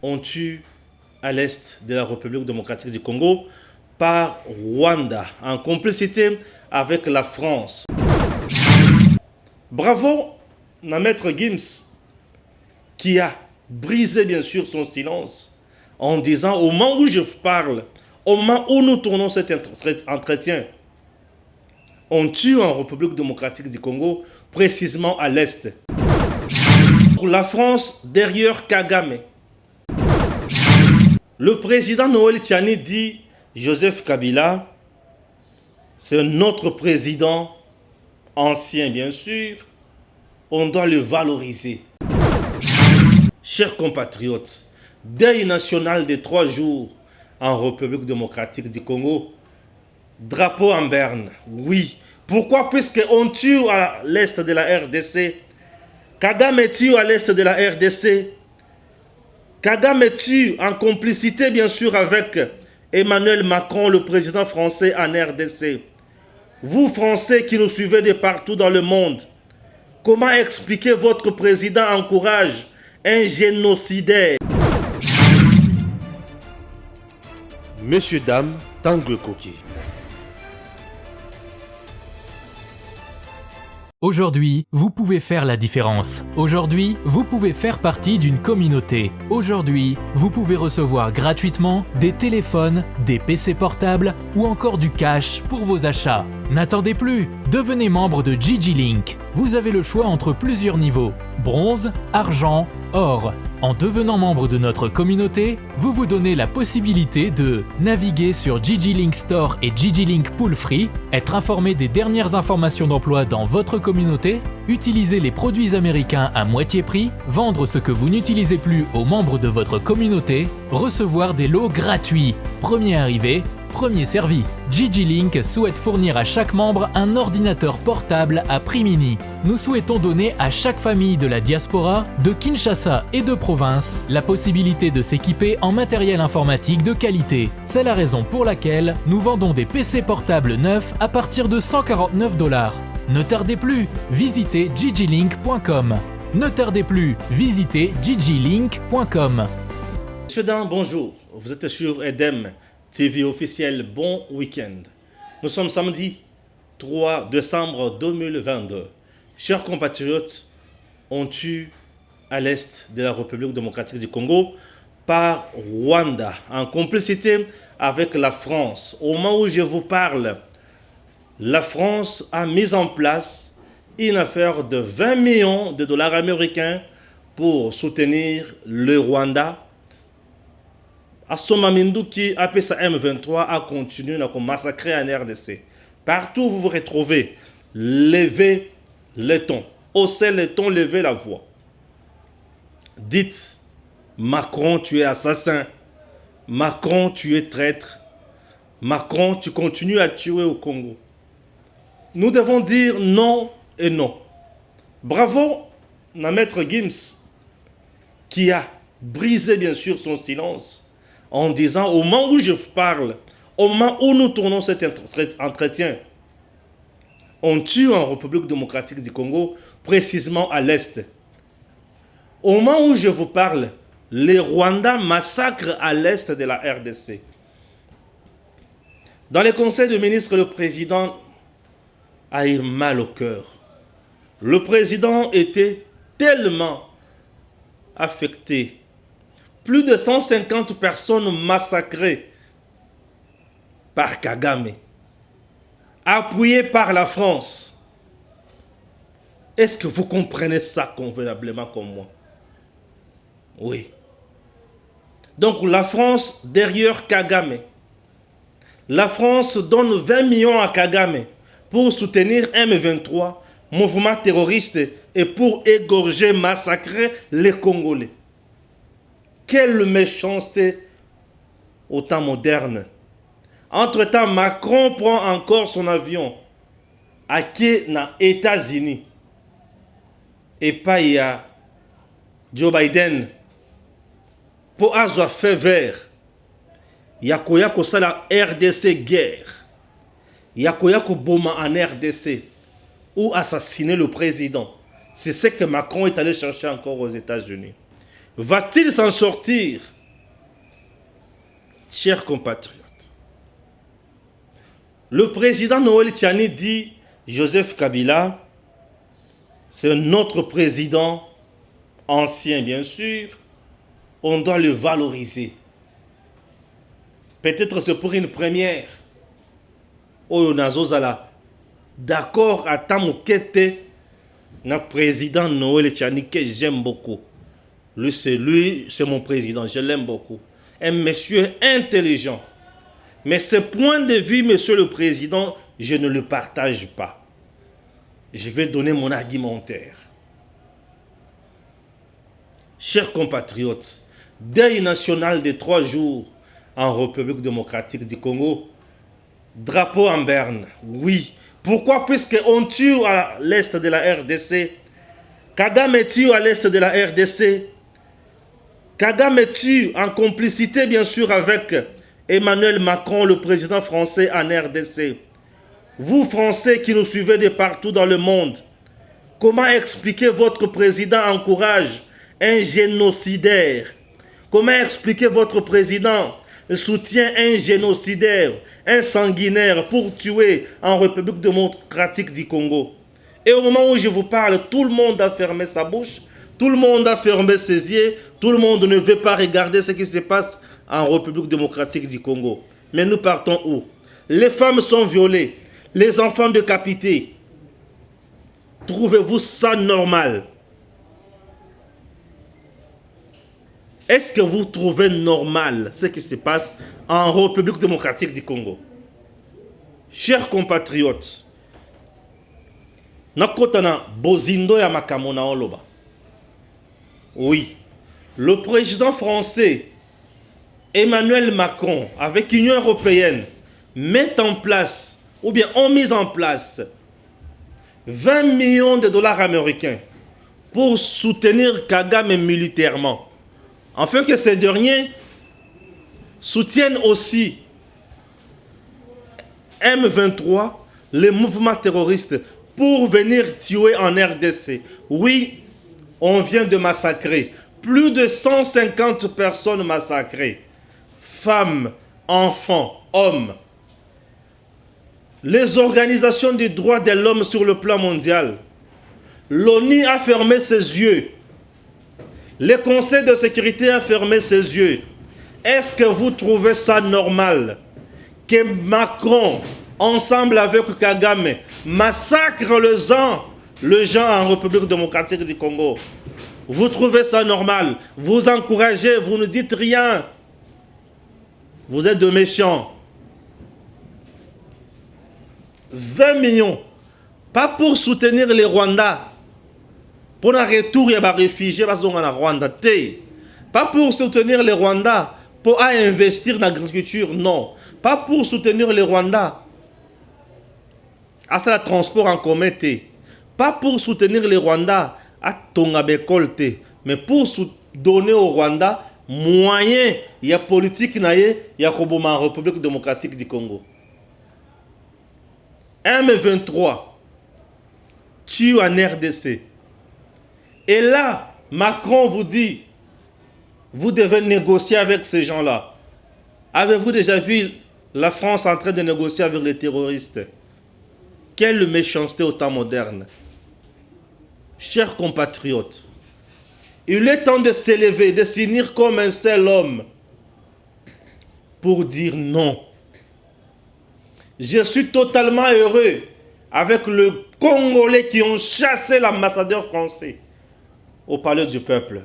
ont tué à l'est de la République démocratique du Congo par Rwanda, en complicité avec la France. Bravo à Maître Gims, qui a brisé bien sûr son silence en disant au moment où je parle, au moment où nous tournons cet entretien, on tue en République démocratique du Congo, précisément à l'est. Pour la France, derrière Kagame. Le président Noël Tchani dit Joseph Kabila, c'est notre président ancien bien sûr, on doit le valoriser. Chers compatriotes, deuil national de 3 jours en République démocratique du Congo, drapeau en berne, oui. Pourquoi? Puisqu'on tue à l'est de la RDC, Kagame tue à l'est de la RDC, Kagame tue en complicité bien sûr avec Emmanuel Macron, le président français en RDC. Vous Français qui nous suivez de partout dans le monde, comment expliquer votre président encourage un génocidaire? Messieurs, dames, Tanguy Koki. Aujourd'hui, vous pouvez faire la différence. Aujourd'hui, vous pouvez faire partie d'une communauté. Aujourd'hui, vous pouvez recevoir gratuitement des téléphones, des PC portables ou encore du cash pour vos achats. N'attendez plus, devenez membre de GG Link. Vous avez le choix entre plusieurs niveaux, bronze, argent, or. En devenant membre de notre communauté, vous vous donnez la possibilité de naviguer sur GG Link Store et GG Link Pool Free, être informé des dernières informations d'emploi dans votre communauté, utiliser les produits américains à moitié prix, vendre ce que vous n'utilisez plus aux membres de votre communauté, recevoir des lots gratuits. Premier arrivé, premier servi. GG Link souhaite fournir à chaque membre un ordinateur portable à prix mini. Nous souhaitons donner à chaque famille de la diaspora, de Kinshasa et de province, la possibilité de s'équiper en matériel informatique de qualité. C'est la raison pour laquelle nous vendons des PC portables neufs à partir de 149 $. Ne tardez plus, visitez gglink.com. Ne tardez plus, visitez gglink.com. Monsieur Dan, bonjour. Vous êtes sur EDEM TV officiel, bon week-end. Nous sommes samedi 3 décembre 2022. Chers compatriotes, on tue à l'est de la République démocratique du Congo par Rwanda, en complicité avec la France. Au moment où je vous parle, la France a mis en place une affaire de 20 millions de dollars américains pour soutenir le Rwanda. Assoma Minduki, APSA M23, a continué à massacrer en RDC. Partout où vous vous retrouvez, levez le ton. Haussez le ton, levez la voix. Dites, Macron, tu es assassin. Macron, tu es traître. Macron, tu continues à tuer au Congo. Nous devons dire non et non. Bravo à Maître Gims, qui a brisé bien sûr son silence en disant au moment où je parle, au moment où nous tournons cet entretien, on tue en République démocratique du Congo, précisément à l'est. Au moment où je vous parle, les Rwandais massacrent à l'est de la RDC. Dans les conseils de ministres, le président a eu mal au cœur. Le président était tellement affecté. Plus de 150 personnes massacrées par Kagame, appuyées par la France. Est-ce que vous comprenez ça convenablement comme moi? Oui. Donc la France derrière Kagame. La France donne 20 millions à Kagame pour soutenir M23, mouvement terroriste, et pour égorger, massacrer les Congolais. Quelle méchanceté au temps moderne. Entre-temps, Macron prend encore son avion à les États-Unis. Et pas il y a Joe Biden pour avoir fait vert. Il y a la RDC guerre. Il y a Boma en RDC ou assassiner le président. C'est ce que Macron est allé chercher encore aux États-Unis. Va-t-il s'en sortir? Chers compatriotes, le président Noël Tchani dit Joseph Kabila, c'est notre président ancien bien sûr, on doit le valoriser. Peut-être c'est pour une première. Oyo nazozala d'accord à Tamukete, notre président Noël Tchani que j'aime beaucoup. Lui, c'est mon président, je l'aime beaucoup. Un monsieur intelligent. Mais ce point de vue, monsieur le président, je ne le partage pas. Je vais donner mon argumentaire. Chers compatriotes, deuil national de 3 jours en République démocratique du Congo, drapeau en berne, oui. Pourquoi? Puisqu'on tue à l'est de la RDC, Kagame tue à l'est de la RDC, Kagame tue en complicité bien sûr avec Emmanuel Macron, le président français en RDC. Vous Français qui nous suivez de partout dans le monde, comment expliquer votre président encourage un génocidaire? Comment expliquer votre président soutient un génocidaire, un sanguinaire pour tuer en République démocratique du Congo? Et au moment où je vous parle, tout le monde a fermé sa bouche, tout le monde a fermé ses yeux, tout le monde ne veut pas regarder ce qui se passe en République démocratique du Congo. Mais nous partons où? Les femmes sont violées, les enfants décapités. Trouvez-vous ça normal? Est-ce que vous trouvez normal ce qui se passe en République démocratique du Congo? Chers compatriotes, nakotana bozindo ya makambo na oloba. Oui, le président français Emmanuel Macron avec l'Union européenne met en place, ou bien ont mis en place 20 millions de dollars américains pour soutenir Kagame militairement, afin que ces derniers soutiennent aussi M23, les mouvements terroristes, pour venir tuer en RDC. Oui, on vient de massacrer plus de 150 personnes massacrées. Femmes, enfants, hommes. Les organisations des droits de l'homme sur le plan mondial. L'ONU a fermé ses yeux. Le Conseil de sécurité a fermé ses yeux. Est-ce que vous trouvez ça normal que Macron, ensemble avec Kagame, massacre les gens en République démocratique du Congo? Vous trouvez ça normal? Vous encouragez, vous ne dites rien. Vous êtes de méchants. 20 millions. Pas pour soutenir les Rwandais. Pour le retour, il y a des réfugiés qui sont en Rwanda. Pas pour soutenir les Rwandais. Pour investir dans l'agriculture, non. Pas pour soutenir les Rwandais. À ça, le transport en commun. Pas pour soutenir les Rwandais. À Tongabekol. Mais pour donner aux Rwandais moyen, il y a politique, il y a en République démocratique du Congo. M23 tue en RDC. Et là, Macron vous dit, vous devez négocier avec ces gens-là. Avez-vous déjà vu la France en train de négocier avec les terroristes? Quelle méchanceté au temps moderne. Chers compatriotes, il est temps de s'élever, de s'unir comme un seul homme pour dire non. Je suis totalement heureux avec les Congolais qui ont chassé l'ambassadeur français au palais du peuple.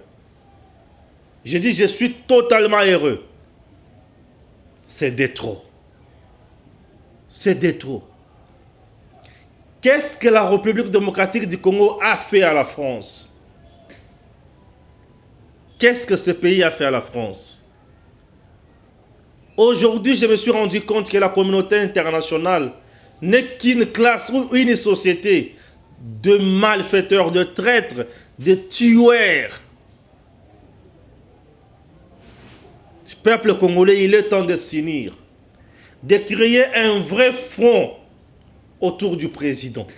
Je dis je suis totalement heureux. C'est de trop. C'est de trop. Qu'est-ce que la République démocratique du Congo a fait à la France? Qu'est-ce que ce pays a fait à la France? Aujourd'hui, je me suis rendu compte que la communauté internationale n'est qu'une classe ou une société de malfaiteurs, de traîtres, de tueurs. Le peuple congolais, il est temps de s'unir, de créer un vrai front autour du président.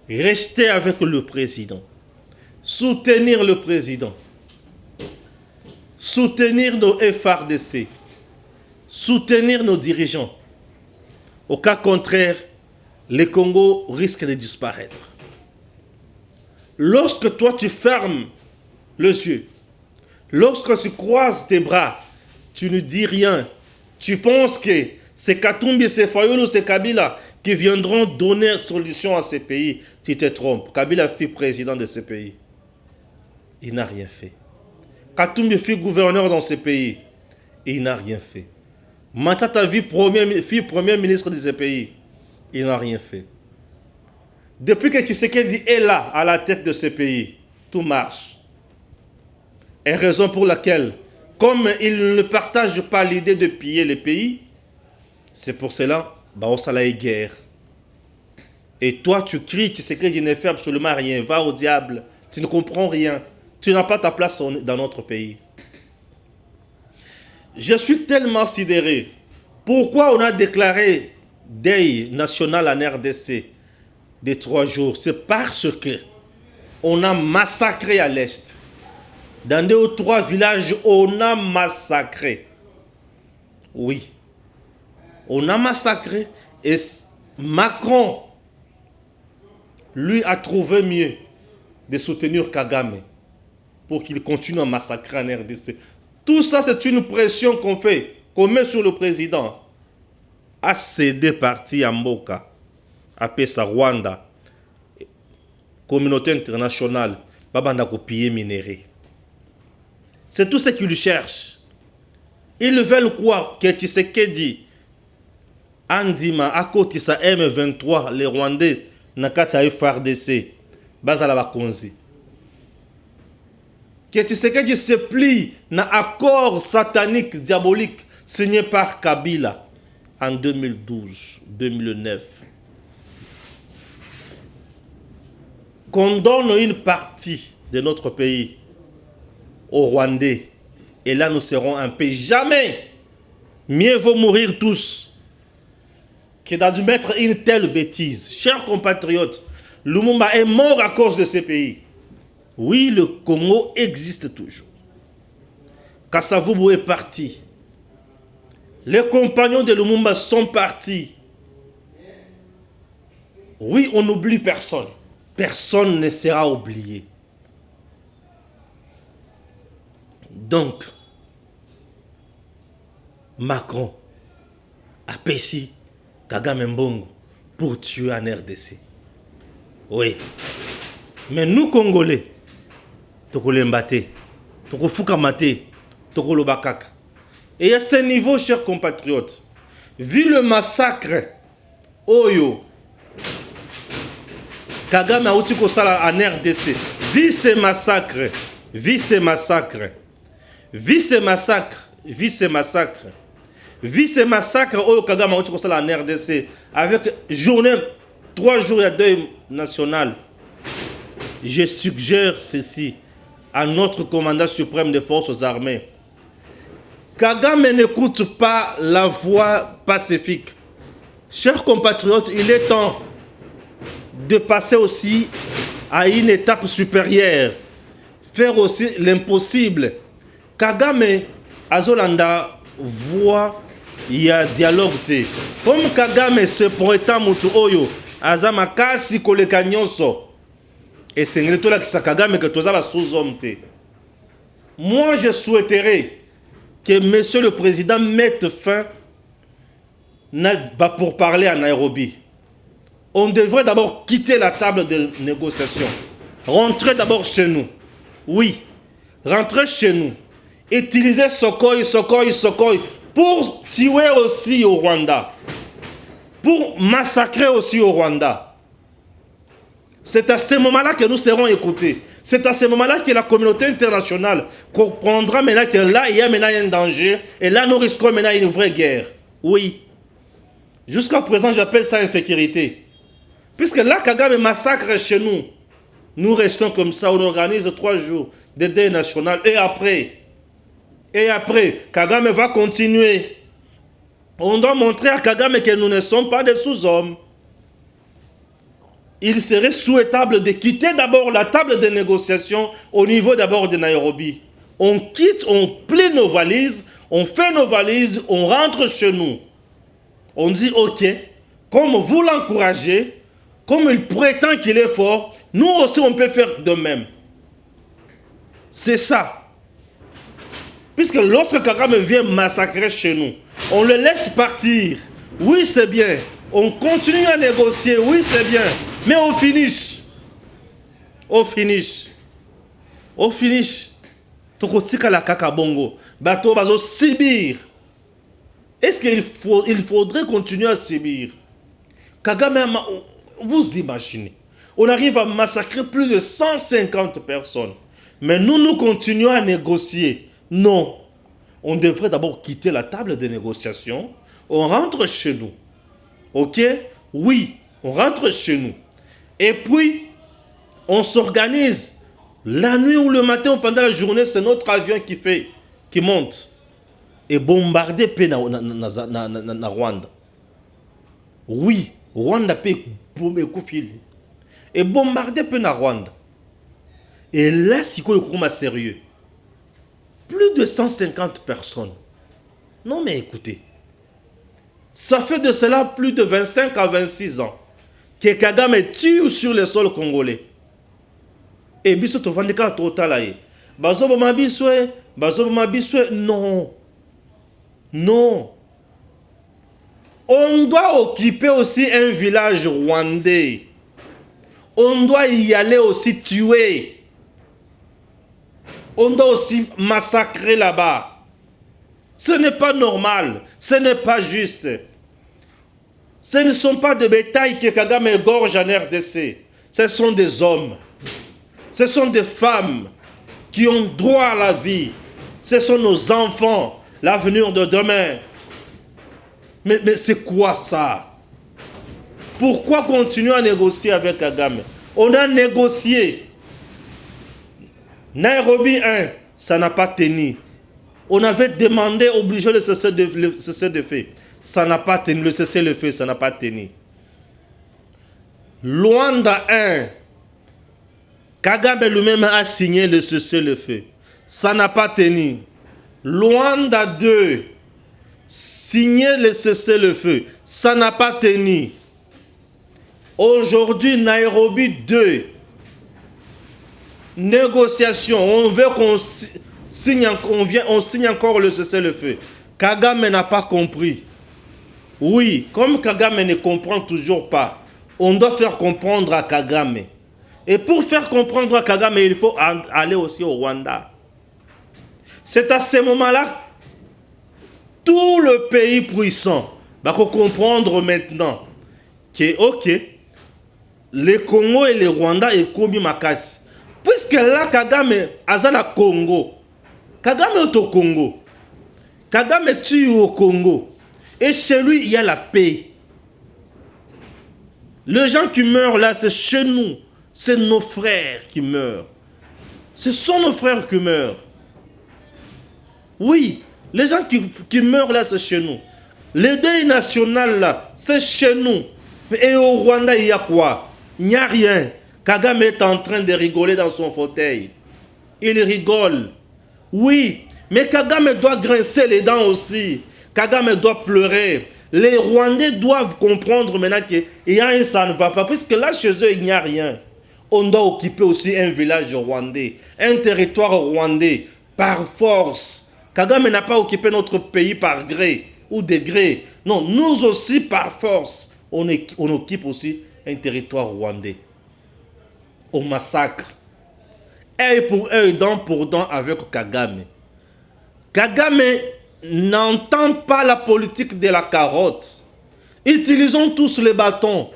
Rester avec le président. Soutenir le président. Soutenir nos FRDC. soutenir nos dirigeants. Au cas contraire, le Congo risque de disparaître. Lorsque toi tu fermes les yeux, lorsque tu croises tes bras, tu ne dis rien, tu penses que c'est Katumbi, c'est Fayulu, c'est Kabila qui viendront donner solution à ces pays, tu te trompes. Kabila fut président de ces pays. Il n'a rien fait. Katumbi fut gouverneur dans ces pays. Il n'a rien fait. Matata fut premier ministre de ces pays. Il n'a rien fait. Depuis que Tshisekedi est là, à la tête de ces pays, tout marche. Et raison pour laquelle, comme il ne partage pas l'idée de piller les pays, c'est pour cela, on s'en a guerre. Et toi, tu cries, Tshisekedi ne fait absolument rien. Va au diable, tu ne comprends rien. Tu n'as pas ta place dans notre pays. Je suis tellement sidéré. Pourquoi on a déclaré deuil national en RDC de 3 jours? C'est parce que on a massacré à l'Est. Dans 2 ou 3 villages, on a massacré. Oui. On a massacré. Et Macron, lui, a trouvé mieux de soutenir Kagame pour qu'il continue à massacrer en RDC. Tout ça, c'est une pression qu'on met sur le président. A cédé parti à Mboka, à Pesa Rwanda, communauté internationale, Babanda piller minéré. C'est tout ce qu'ils cherchent. Ils veulent quoi? Que Tshisekedi, Andima, à côté de sa M23, les Rwandais, Nakata FRDC, Bazala Bakonzi. Que Tshisekedi se plie dans l'accord satanique, diabolique, signé par Kabila en 2012-2009. Qu'on donne une partie de notre pays aux Rwandais. Et là, nous serons un pays. Jamais, mieux vaut mourir tous que d'admettre une telle bêtise. Chers compatriotes, Lumumba est mort à cause de ces pays. Oui, le Congo existe toujours. Kasavubu est parti. Les compagnons de Lumumba sont partis. Oui, on n'oublie personne. Personne ne sera oublié. Donc, Macron a payé Kagame Mbongo pour tuer en RDC. Oui. Mais nous, Congolais, Tokole Mbate, Toko Fukamate, Toko Lobakaka. Et à ce niveau, chers compatriotes, vu le massacre, Oyo, Kagame a outi kosala en RDC, vu ces massacres, Oyo Kagame a outi kosala en RDC, avec journée, 3 jours de deuil national. Je suggère ceci à notre commandant suprême des forces armées. Kagame n'écoute pas la voix pacifique. Chers compatriotes, il est temps de passer aussi à une étape supérieure. Faire aussi l'impossible. Kagame, Azolanda, voit, il y a dialogue. Comme Kagame se prétend mutu oyo, azama kasi koleka nyonso. Et c'est une étoile qui Kagame que tous les sous-hommes. Moi, je souhaiterais que Monsieur le Président mette fin pour parler à Nairobi. On devrait d'abord quitter la table de négociation. Rentrer d'abord chez nous. Oui, rentrer chez nous. Utiliser Sokoy pour tuer aussi au Rwanda. Pour massacrer aussi au Rwanda. C'est à ce moment-là que nous serons écoutés. C'est à ce moment-là que la communauté internationale comprendra maintenant que là, il y a maintenant un danger. Et là, nous risquons maintenant une vraie guerre. Oui. Jusqu'à présent, j'appelle ça insécurité. Puisque là, Kagame massacre chez nous. Nous restons comme ça. On organise 3 jours de deuil national. Et après, Kagame va continuer. On doit montrer à Kagame que nous ne sommes pas des sous-hommes. Il serait souhaitable de quitter d'abord la table de négociation au niveau d'abord de Nairobi. On quitte, on plie nos valises, On fait nos valises, on rentre chez nous. On dit, ok, comme vous l'encouragez, comme il prétend qu'il est fort, nous aussi on peut faire de même. C'est ça. Puisque l'autre Kagame vient massacrer chez nous, on le laisse partir. Oui, c'est bien. On continue à négocier. Oui, c'est bien. Mais au finish. Tokotika la kakabongo. Bato bazo Sibir. Est-ce qu'il faudrait continuer à subir? Kagame, vous imaginez, on arrive à massacrer plus de 150 personnes. Mais nous continuons à négocier. Non. On devrait d'abord quitter la table de négociation. On rentre chez nous. Ok? Oui, on rentre chez nous. Et puis, on s'organise. La nuit ou le matin ou pendant la journée, c'est notre avion qui monte. Et bombarder na Rwanda. Oui, Rwanda peut bomber Koufili. Et bombarder na Rwanda. Et là, c'est quoi le sérieux? Plus de 150 personnes. Non mais écoutez, ça fait de cela plus de 25 à 26 ans que Kagame tue sur le sol congolais. Et biso to vandika totalaye. Bazo mabiswe, non. Non. On doit occuper aussi un village rwandais. On doit y aller aussi tuer. On doit aussi massacrer là-bas. Ce n'est pas normal. Ce n'est pas juste. Ce ne sont pas des bétails que Kagame égorge en RDC. Ce sont des hommes. Ce sont des femmes qui ont droit à la vie. Ce sont nos enfants. L'avenir de demain. Mais c'est quoi ça? Pourquoi continuer à négocier avec Kagame? On a négocié. Nairobi 1, ça n'a pas tenu. On avait demandé, obligé de cesser de feu. Ça n'a pas tenu. Le cessez-le-feu, ça n'a pas tenu. Luanda 1, Kagame lui-même a signé le cessez-le-feu. Ça n'a pas tenu. Luanda 2, signer le cessez-le-feu. Ça n'a pas tenu. Aujourd'hui, Nairobi 2, négociation. On veut qu'on signe, on signe encore le cessez-le-feu. Kagame n'a pas compris. Oui, comme Kagame ne comprend toujours pas, on doit faire comprendre à Kagame. Et pour faire comprendre à Kagame, il faut aller aussi au Rwanda. C'est à ce moment-là tout le pays puissant va comprendre maintenant que, ok, le Congo et le Rwanda est comme Makasi. Puisque là, Kagame azana Congo. Kagame est au Congo. Kagame tue au Congo. Et chez lui, il y a la paix. Les gens qui meurent là, c'est chez nous. C'est nos frères qui meurent. Ce sont nos frères qui meurent. Oui, les gens qui meurent là, c'est chez nous. Le deuil national là, c'est chez nous. Et au Rwanda, il y a quoi? Il n'y a rien. Kagame est en train de rigoler dans son fauteuil. Il rigole. Oui, mais Kagame doit grincer les dents aussi. Kagame doit pleurer. Les Rwandais doivent comprendre maintenant qu'il y a un ça ne va pas. Puisque là, chez eux, il n'y a rien. On doit occuper aussi un village rwandais, un territoire rwandais, par force. Kagame n'a pas occupé notre pays par gré ou de gré. Non, nous aussi, par force, on occupe aussi un territoire rwandais. On massacre. Œil pour œil, dent pour dent avec Kagame. Kagame n'entend pas la politique de la carotte. Utilisons tous les bâtons.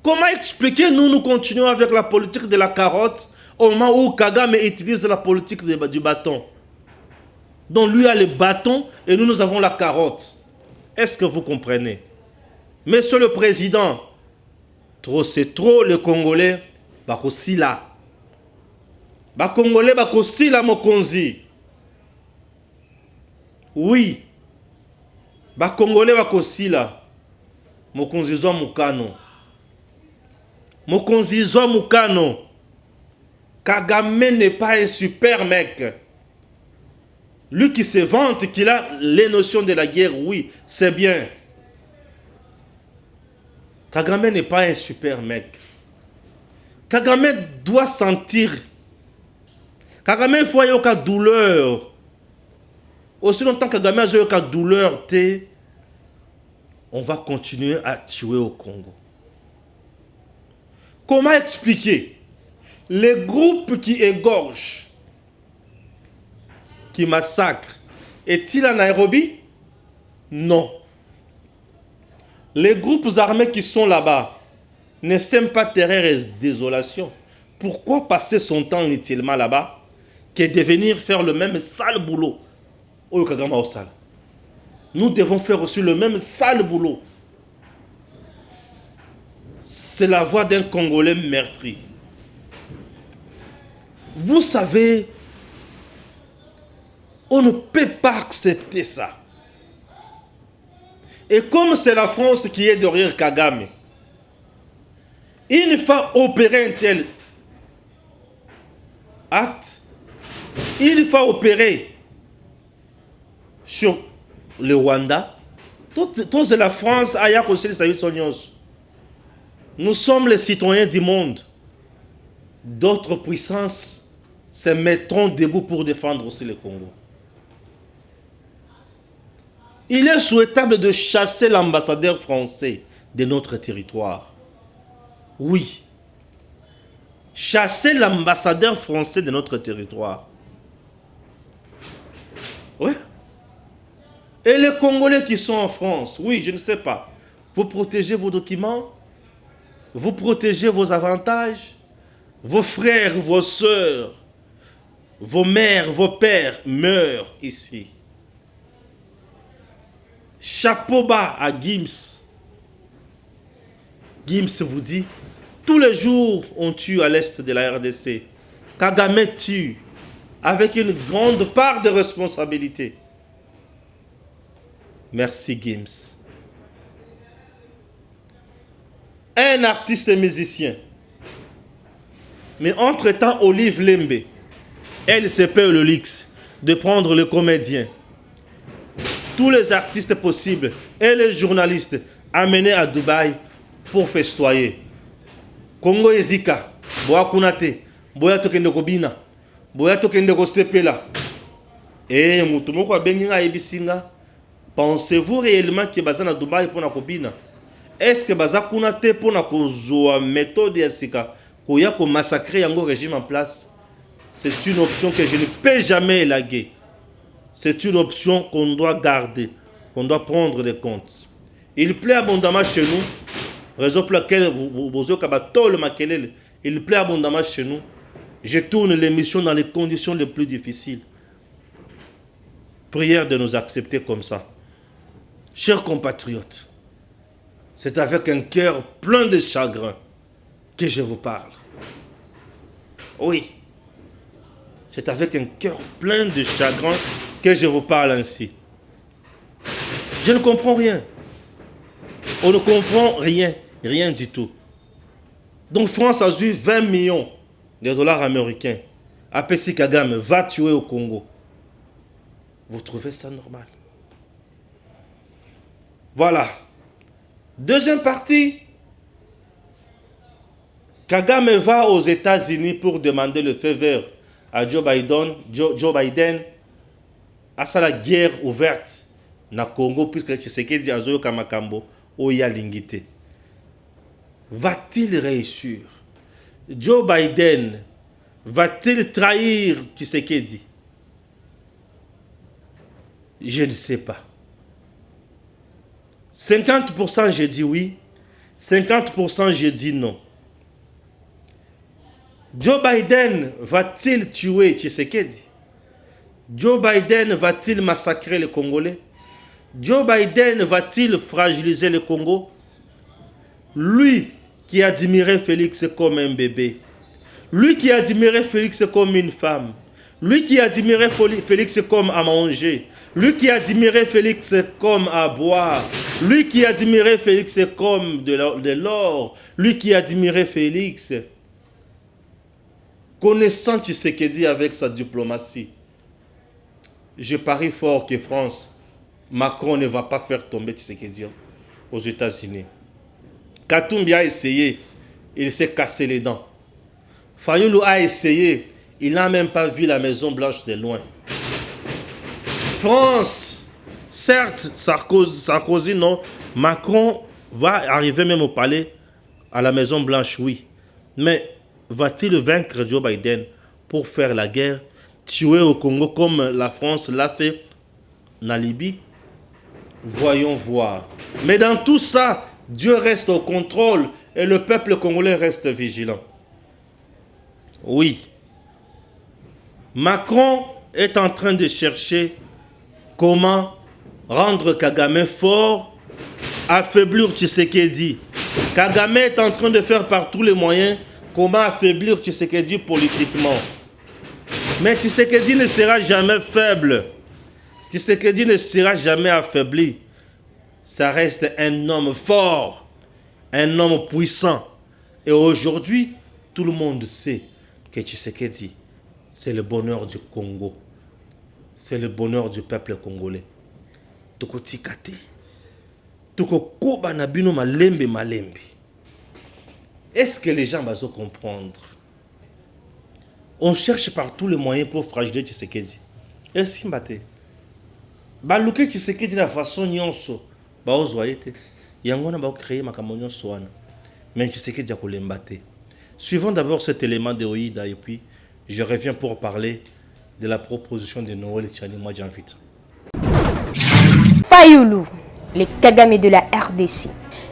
Comment expliquer nous continuons avec la politique de la carotte au moment où Kagame utilise la politique du bâton? Donc lui a le bâton et nous avons la carotte. Est-ce que vous comprenez? Monsieur le Président, c'est trop les Congolais bakosila. Ba Congolais bakosila mokonzi. Oui. Ba Congolais bakosila. Mokonzi zo mukano. Mokonzi zo mukano. Kagame n'est pas un super mec. Lui qui se vante qu'il a les notions de la guerre, oui, c'est bien. Kagame n'est pas un super mec. Kagame doit sentir. Kagame faut y avoir douleur. Aussi longtemps que Kagame a une douleur, on va continuer à tuer au Congo. Comment expliquer les groupes qui égorgent, qui massacrent, est-il à Nairobi? Non. Les groupes armés qui sont là-bas ne s'aiment pas terreur et désolation. Pourquoi passer son temps inutilement là-bas que de venir faire le même sale boulot au Kagame au sale? Nous devons faire aussi le même sale boulot. C'est la voix d'un Congolais meurtri. Vous savez, on ne peut pas accepter ça. Et comme c'est la France qui est derrière Kagame, il faut opérer un tel acte. Il faut opérer sur le Rwanda. Toute la France a aussi les. Nous sommes les citoyens du monde. D'autres puissances se mettront debout pour défendre aussi le Congo. Il est souhaitable de chasser l'ambassadeur français de notre territoire. Oui. Chasser l'ambassadeur français de notre territoire. Oui. Et les Congolais qui sont en France, oui, je ne sais pas. Vous protégez vos documents, vous protégez vos avantages, vos frères, vos sœurs, vos mères, vos pères meurent ici. Chapeau bas à Gims. Gims vous dit, tous les jours on tue à l'est de la RDC. Kagame tue avec une grande part de responsabilité. Merci Gims. Un artiste et musicien. Mais entre-temps, Olive Lembe, elle se paye le luxe de prendre le comédien, tous les artistes possibles et les journalistes amenés à Dubaï pour festoyer. Congo Ezika, Boa Kunate, Boya Tokende Kobina, Boya Tokende Kosepela. Et Moutoumoko a Benginga Ebisinga. Pensez-vous réellement que Bazan à Dubaï pour la Kobina? Est-ce que Baza Kunate pour la Kozoa méthode Ezika, Koya ko massacrer un régime en place? C'est une option que je ne peux jamais élaguer. C'est une option qu'on doit garder, qu'on doit prendre des comptes. Il plaît abondamment chez nous, raison pour laquelle il plaît abondamment chez nous. Je tourne l'émission dans les conditions les plus difficiles. Prière de nous accepter comme ça. Chers compatriotes, c'est avec un cœur plein de chagrin que je vous parle. Oui, c'est avec un cœur plein de chagrin que je vous parle ainsi. Je ne comprends rien. On ne comprend rien, rien du tout. Donc France a eu 20 millions de dollars américains. APC Kagame va tuer au Congo. Vous trouvez ça normal? Voilà. Deuxième partie. Kagame va aux États-Unis pour demander le feu vert à Joe Biden à ça la guerre ouverte na Congo puisque Tshisekedi azoyo kamakambo oya lingité. Va-t-il réussir? Joe Biden va-t-il trahir Tshisekedi? Je ne sais pas. 50% je dis oui, 50% je dis non. Joe Biden va-t-il tuer Tshisekedi? Joe Biden va-t-il massacrer les Congolais? Joe Biden va-t-il fragiliser le Congo? Lui qui admirait Félix comme un bébé, lui qui admirait Félix comme une femme, lui qui admirait Félix comme à manger, lui qui admirait Félix comme à boire, lui qui admirait Félix comme de l'or, lui qui admirait Félix, connaissant Tshisekedi avec sa diplomatie, je parie fort que France, Macron ne va pas faire tomber Tshisekedi aux États-Unis. Katumbi a essayé, il s'est cassé les dents. Fayulu a essayé, il n'a même pas vu la Maison Blanche de loin. France, certes, Sarkozy non, Macron va arriver même au palais, à la Maison Blanche, oui. Mais va-t-il vaincre Joe Biden pour faire la guerre, tuer au Congo comme la France l'a fait en Libye? Voyons voir. Mais dans tout ça, Dieu reste au contrôle et le peuple congolais reste vigilant. Oui. Macron est en train de chercher comment rendre Kagame fort, affaiblir Tshisekedi. Kagame est en train de faire par tous les moyens comment affaiblir Tshisekedi politiquement. Mais Tshisekedi ne sera jamais faible. Tshisekedi ne sera jamais affaibli. Ça reste un homme fort, un homme puissant. Et aujourd'hui, tout le monde sait que Tshisekedi, c'est le bonheur du Congo. C'est le bonheur du peuple congolais. Toko tikate. Toko koba na bino malembe malembe. Est-ce que les gens vont comprendre? On cherche par tous les moyens pour fragiliser Tshisekedi. Est-ce qu'il bate? Baluke Tshisekedi de la façon nyonso. Ba ozoyete. Yangona ba créer makambo nyonso wana. Mais Tshisekedi a kolembate. Suivons d'abord cet élément de Oïda et puis je reviens pour parler de la proposition de Noël Tchani. Moi j'invite. Fayulu, les Kagame de la RDC.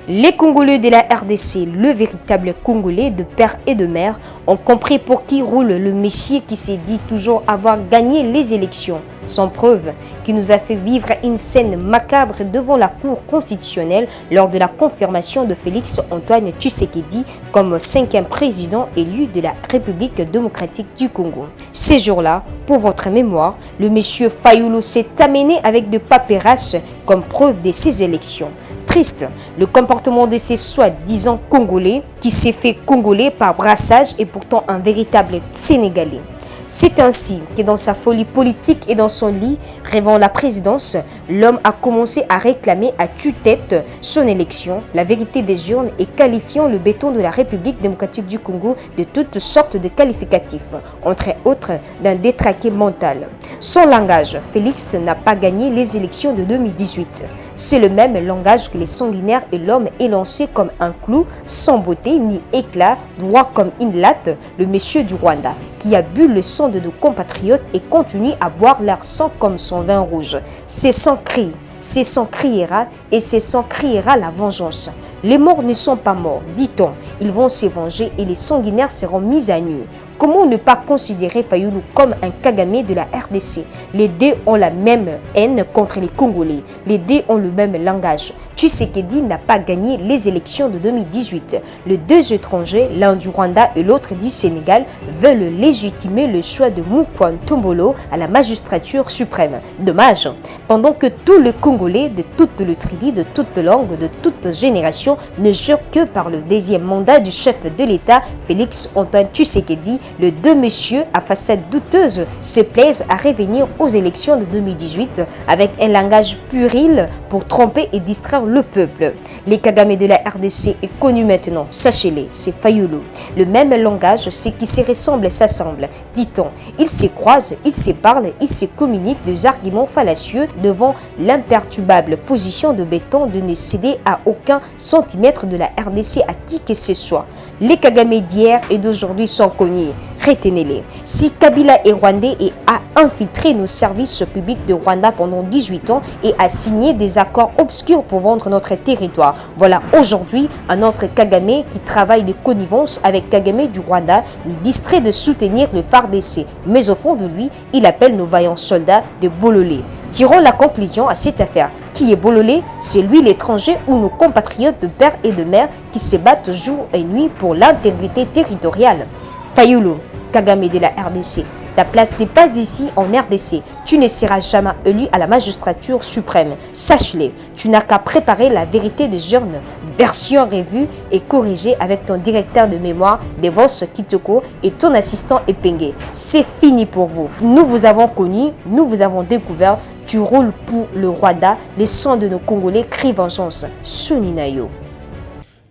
Les Congolais de la RDC, le véritable Congolais de père et de mère, ont compris pour qui roule le Messie qui s'est dit toujours avoir gagné les élections, sans preuve, qui nous a fait vivre une scène macabre devant la Cour constitutionnelle lors de la confirmation de Félix Antoine Tshisekedi comme 5e président élu de la République démocratique du Congo. Ces jours-là, pour votre mémoire, le monsieur Fayulu s'est amené avec de paperasses comme preuve de ces élections. Triste, le comportement de ces soi-disant Congolais qui s'est fait Congolais par brassage et pourtant un véritable Sénégalais. C'est ainsi que dans sa folie politique et dans son lit, rêvant la présidence, l'homme a commencé à réclamer à tue-tête son élection, la vérité des urnes et qualifiant le béton de la République démocratique du Congo de toutes sortes de qualificatifs, entre autres d'un détraqué mental. Son langage, Félix n'a pas gagné les élections de 2018. C'est le même langage que les sanguinaires et l'homme élancé comme un clou, sans beauté ni éclat, droit comme une latte, le monsieur du Rwanda, qui a bu le sang de nos compatriotes et continue à boire leur sang comme son vin rouge. C'est son cri. C'est son criera et c'est son criera la vengeance. Les morts ne sont pas morts, dit-on. Ils vont se venger et les sanguinaires seront mis à nu. Comment ne pas considérer Fayulu comme un Kagame de la RDC? Les deux ont la même haine contre les Congolais. Les deux ont le même langage. Tshisekedi n'a pas gagné les élections de 2018. Les deux étrangers, l'un du Rwanda et l'autre du Sénégal, veulent légitimer le choix de Moukwan Tombolo à la magistrature suprême. Dommage. Pendant que tous les Congolais de toutes les tribus, de toutes langues, de toutes générations ne jurent que par le deuxième mandat du chef de l'État, Félix Antoine Tshisekedi, les deux messieurs à façade douteuse se plaisent à revenir aux élections de 2018 avec un langage puéril pour tromper et distraire le peuple. Les Kagame de la RDC est connu maintenant, sachez-le, c'est Fayulu. Le même langage, ce qui se ressemble s'assemble, dit-on. Ils se croisent, ils se parlent, ils se communiquent des arguments fallacieux devant l'imperturbable position de béton de ne céder à aucun centimètre de la RDC à qui que ce soit. Les Kagame d'hier et d'aujourd'hui sont connus. Retenez-les. Si Kabila est rwandais et a infiltré nos services publics de Rwanda pendant 18 ans et a signé des accords obscurs pour vendre notre territoire, voilà aujourd'hui un autre Kagame qui travaille de connivence avec Kagame du Rwanda, nous distrait de soutenir le FARDC. Mais au fond de lui, il appelle nos vaillants soldats de Bololé. Tirons la conclusion à cette affaire. Qui est Bololé? C'est lui l'étranger ou nos compatriotes de père et de mère qui se battent jour et nuit pour l'intégrité territoriale. Fayulu, Kagame de la RDC, Ta place n'est pas ici en RDC. Tu ne seras jamais élu à la magistrature suprême. Sache-le, tu n'as qu'à préparer la vérité des urnes, version revue et corrigée avec ton directeur de mémoire, Devos Kitoko, et ton assistant Epenge. C'est fini pour vous. Nous vous avons connu, nous vous avons découvert. Tu roules pour le Rwanda. Les sons de nos Congolais crient vengeance. Soninayo.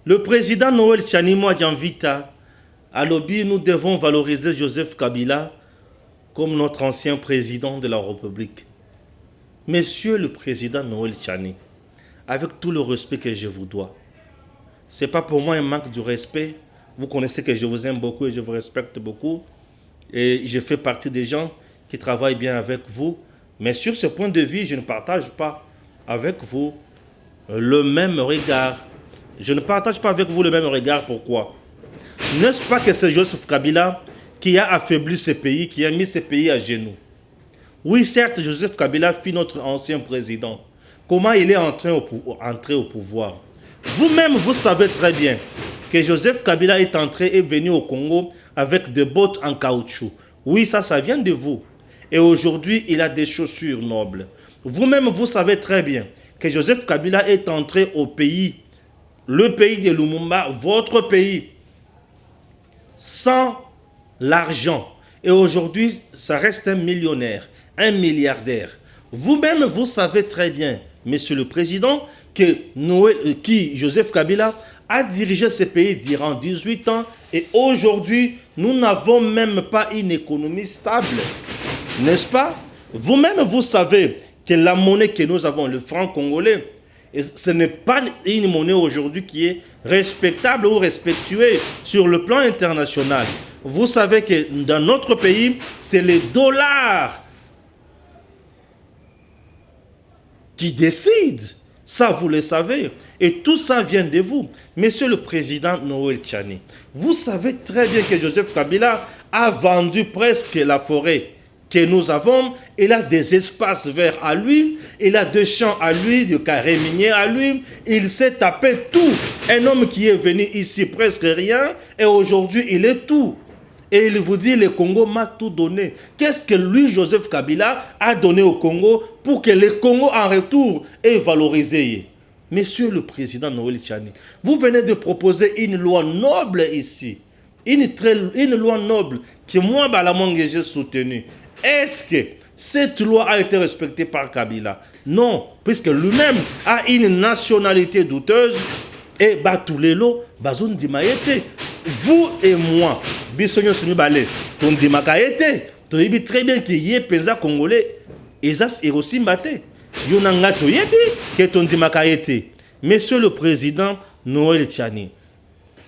Le président Noël Tchani Djanvita à Lobby, nous devons valoriser Joseph Kabila comme notre ancien président de la République. Monsieur le président Noël Tchani, avec tout le respect que je vous dois, ce n'est pas pour moi un manque de respect. Vous connaissez que je vous aime beaucoup et je vous respecte beaucoup. Et je fais partie des gens qui travaillent bien avec vous. Mais sur ce point de vue, je ne partage pas avec vous le même regard. Je ne partage pas avec vous le même regard. Pourquoi? N'est-ce pas que c'est Joseph Kabila qui a affaibli ce pays, qui a mis ce pays à genoux? Oui, certes, Joseph Kabila fut notre ancien président. Comment il est entré au pouvoir? Vous-même, vous savez très bien que Joseph Kabila est venu au Congo avec des bottes en caoutchouc. Oui, ça vient de vous. Et aujourd'hui, il a des chaussures nobles. Vous-même, vous savez très bien que Joseph Kabila est entré au pays, le pays de Lumumba, votre pays, sans l'argent. Et aujourd'hui, ça reste un millionnaire, un milliardaire. Vous-même, vous savez très bien, Monsieur le Président, que Joseph Kabila a dirigé ce pays durant 18 ans. Et aujourd'hui, nous n'avons même pas une économie stable. N'est-ce pas? Vous-même, vous savez que la monnaie que nous avons, le franc congolais, ce n'est pas une monnaie aujourd'hui qui est respectable ou respectuée sur le plan international. Vous savez que dans notre pays, c'est les dollars qui décident. Ça, vous le savez. Et tout ça vient de vous. Monsieur le président Noël Tchani, vous savez très bien que Joseph Kabila a vendu presque la forêt que nous avons. Il a des espaces verts à lui, il a des champs à lui, des carrés miniers à lui. Il s'est tapé tout. Un homme qui est venu ici presque rien et aujourd'hui il est tout. Et il vous dit, le Congo m'a tout donné. Qu'est-ce que lui, Joseph Kabila, a donné au Congo pour que le Congo en retour ait valorisé? Monsieur le président Noël Tchani, vous venez de proposer une loi noble ici. Une loi noble que moi, Balamongue, j'ai soutenue. Est-ce que cette loi a été respectée par Kabila? Non, puisque lui-même a une nationalité douteuse. Et Batulelo, Bazoun Dimaete. Vous et moi, Bissonio Sunibale, ton Dimakaete, tu dis très bien qu'il y a pesa congolais, et ça c'est aussi mbaté. Yonanga to yebi, que ton Dimakaete. Monsieur le président Noël Tchani,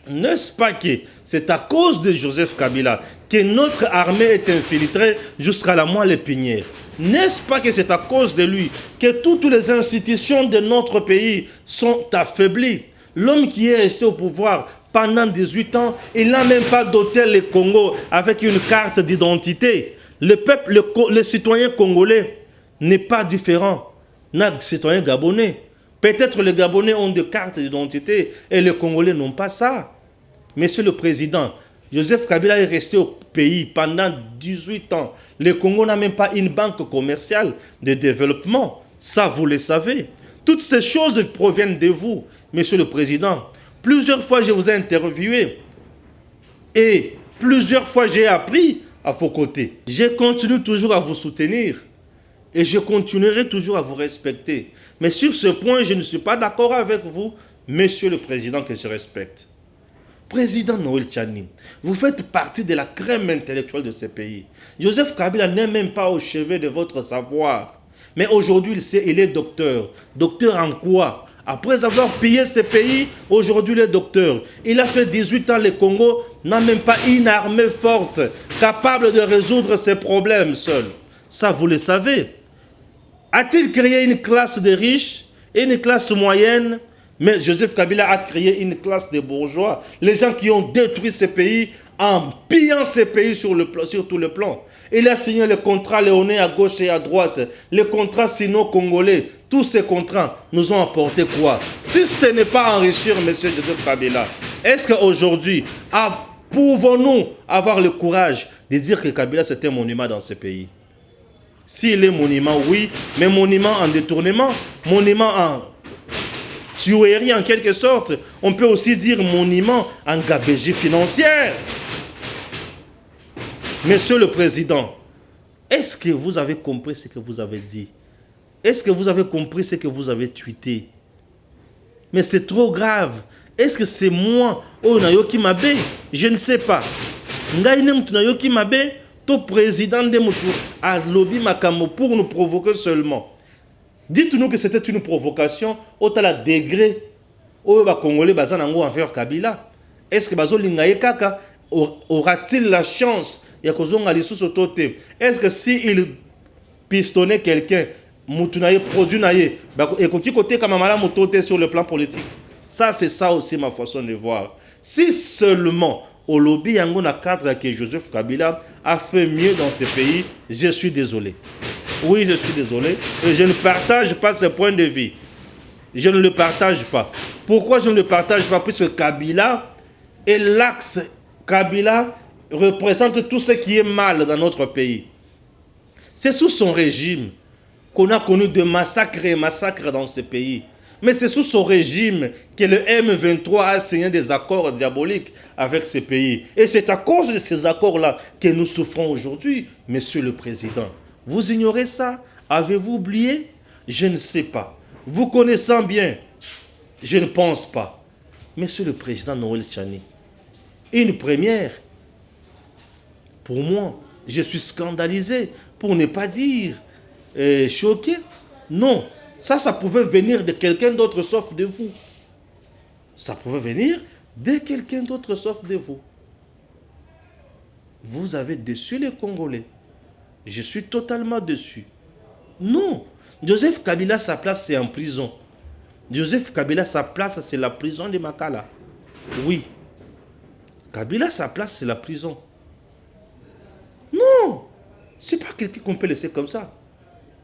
n'est-ce pas que c'est à cause de Joseph Kabila que notre armée est infiltrée jusqu'à la moelle épinière? N'est-ce pas que c'est à cause de lui que toutes les institutions de notre pays sont affaiblies? L'homme qui est resté au pouvoir pendant 18 ans, il n'a même pas doté le Congo avec une carte d'identité. Le peuple, le citoyen congolais n'est pas différent d'un citoyen gabonais. Peut-être les Gabonais ont des cartes d'identité et les Congolais n'ont pas ça. Monsieur le Président, Joseph Kabila est resté au pays pendant 18 ans. Le Congo n'a même pas une banque commerciale de développement. Ça, vous le savez. Toutes ces choses proviennent de vous, Monsieur le Président. Plusieurs fois, je vous ai interviewé et plusieurs fois, j'ai appris à vos côtés. Je continue toujours à vous soutenir et je continuerai toujours à vous respecter. Mais sur ce point, je ne suis pas d'accord avec vous, Monsieur le Président, que je respecte. Président Noël Tchani, vous faites partie de la crème intellectuelle de ce pays. Joseph Kabila n'est même pas au chevet de votre savoir. Mais aujourd'hui, il est docteur. Docteur en quoi? Après avoir pillé ce pays, aujourd'hui il est docteur. Il a fait 18 ans, le Congo n'a même pas une armée forte, capable de résoudre ses problèmes seul. Ça, vous le savez. A-t-il créé une classe de riches, une classe moyenne? Mais Joseph Kabila a créé une classe de bourgeois. Les gens qui ont détruit ce pays en pillant ce pays sur tous les plans. Il a signé les contrats léonais à gauche et à droite. Les contrats sino-congolais. Tous ces contrats nous ont apporté quoi? Si ce n'est pas enrichir M. Joseph Kabila, est-ce qu'aujourd'hui, pouvons-nous avoir le courage de dire que Kabila c'est un monument dans ce pays? S'il est monument, oui, mais monument en détournement, monument en tuerie en quelque sorte, on peut aussi dire monument en gabegie financière. Monsieur le Président, est-ce que vous avez compris ce que vous avez dit? Est-ce que vous avez compris ce que vous avez tweeté? Mais c'est trop grave. Est-ce que c'est moi, oh Nayoki Mabe? Je ne sais pas. Nayoki Mabe, ton président de Moutou a lobby Makamo pour nous provoquer seulement. Dites-nous que c'était une provocation au tel degré où les Congolais bazanango envers Kabila. Est-ce que Bazo Lingaye Kaka aura-t-il la chance? Est-ce que s'il pistonnait quelqu'un, Moutunaye produit naye, et côté comme Mamala Moutote sur le plan politique? Ça, c'est ça aussi ma façon de voir. Si seulement au lobby Yangona 4 que Joseph Kabila a fait mieux dans ce pays, je suis désolé. Oui, je suis désolé. Et je ne partage pas ce point de vue. Je ne le partage pas. Pourquoi je ne le partage pas? Puisque Kabila est l'axe. Kabila représente tout ce qui est mal dans notre pays. C'est sous son régime qu'on a connu de massacres et massacres dans ce pays. Mais c'est sous son régime que le M23 a signé des accords diaboliques avec ce pays. Et c'est à cause de ces accords-là que nous souffrons aujourd'hui, Monsieur le Président. Vous ignorez ça? Avez-vous oublié? Je ne sais pas. Vous connaissant bien, je ne pense pas. Monsieur le Président Noël Tchani, une première. Pour moi, je suis scandalisé, pour ne pas dire choqué. Non, ça pouvait venir de quelqu'un d'autre sauf de vous. Ça pouvait venir de quelqu'un d'autre sauf de vous. Vous avez déçu les Congolais. Je suis totalement déçu. Non, Joseph Kabila, sa place, c'est en prison. Joseph Kabila, sa place, c'est la prison de Makala. Oui. Kabila, sa place, c'est la prison. Non, c'est pas quelqu'un qu'on peut laisser comme ça.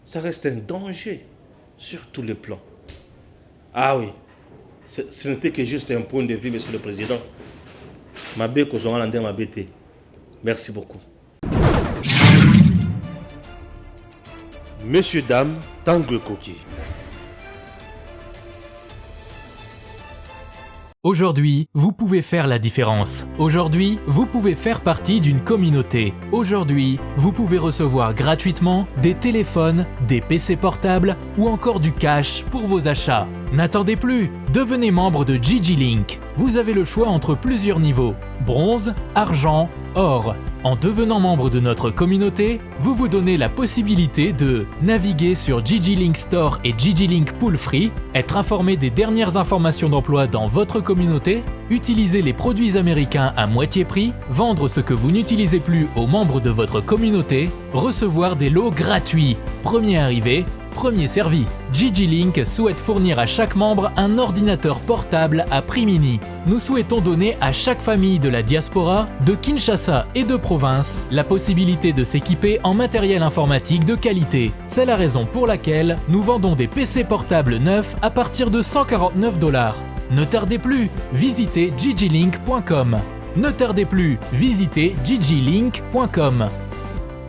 Ça reste un danger sur tous les plans. Ah oui, ce n'était que juste un point de vue, Monsieur le Président. Merci beaucoup. Messieurs, dames, Tanguy Koki. Aujourd'hui, vous pouvez faire la différence. Aujourd'hui, vous pouvez faire partie d'une communauté. Aujourd'hui, vous pouvez recevoir gratuitement des téléphones, des PC portables ou encore du cash pour vos achats. N'attendez plus, devenez membre de GG Link. Vous avez le choix entre plusieurs niveaux: bronze, argent, or. En devenant membre de notre communauté, vous vous donnez la possibilité de naviguer sur GG Link Store et GG Link Pool Free, être informé des dernières informations d'emploi dans votre communauté, utiliser les produits américains à moitié prix, vendre ce que vous n'utilisez plus aux membres de votre communauté, recevoir des lots gratuits. Premier arrivé, premier servi. GG Link souhaite fournir à chaque membre un ordinateur portable à prix mini. Nous souhaitons donner à chaque famille de la diaspora, de Kinshasa et de province, la possibilité de s'équiper en matériel informatique de qualité. C'est la raison pour laquelle nous vendons des PC portables neufs à partir de 149 $. Ne tardez plus, visitez gglink.com. Ne tardez plus, visitez gglink.com.